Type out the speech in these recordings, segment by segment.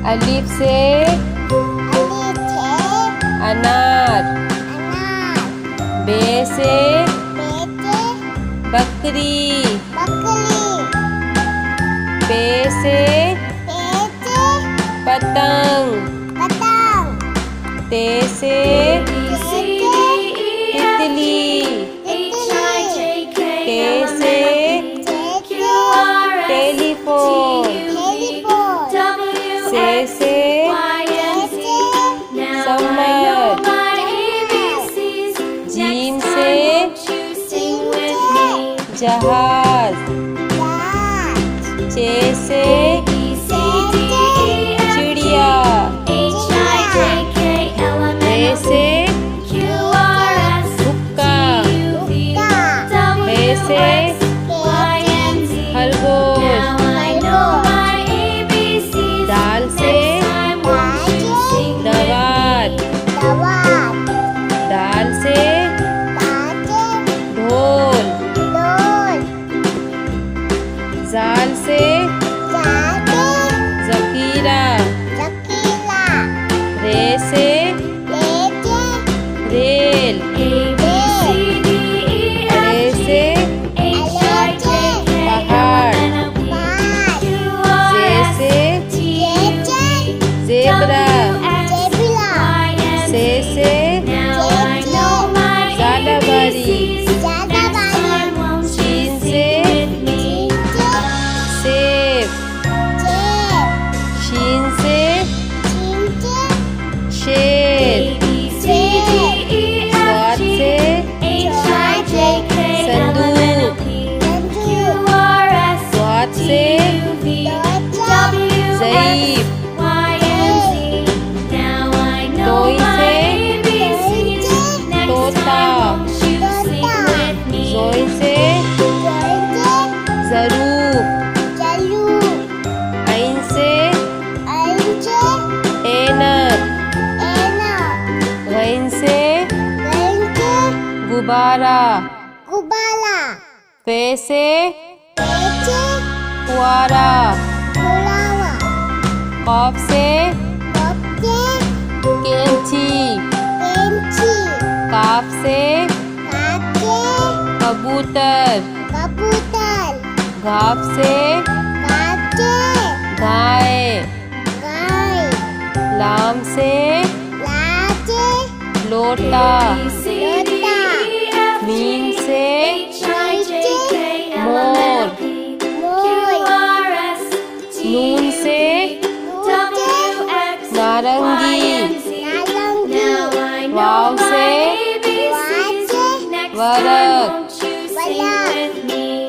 अलिफ से अनार। बे से बकरी। पे से पतंग। ते से तितली। टे से टेलीफोन। से समर। जीम से जहाज। चे से चिड़िया। ए से हुक्का। हे से खरगोश। दाल से दवात। दाल से ढोल। जाल से ज़खीरा। रे से रेल। रे से पहाड़। जे से ज़ेब्रा। से ज़ालाबारी। शीन से सेब। शीन से शेर। स्वाद से संदूक। स्वाद से ज़ईफ़। तोई से तोता। ज़ोई से ज़रूफ। ऐन से ऐनक। गैन से गुब्बारा। फे से फुआरा। क़ाफ से कैंची। काफ से कबूतर। घाफ से गाय। लाम से लोटा। मीम से मोर। नून से नारंगी। वाव से वरक।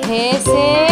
हे से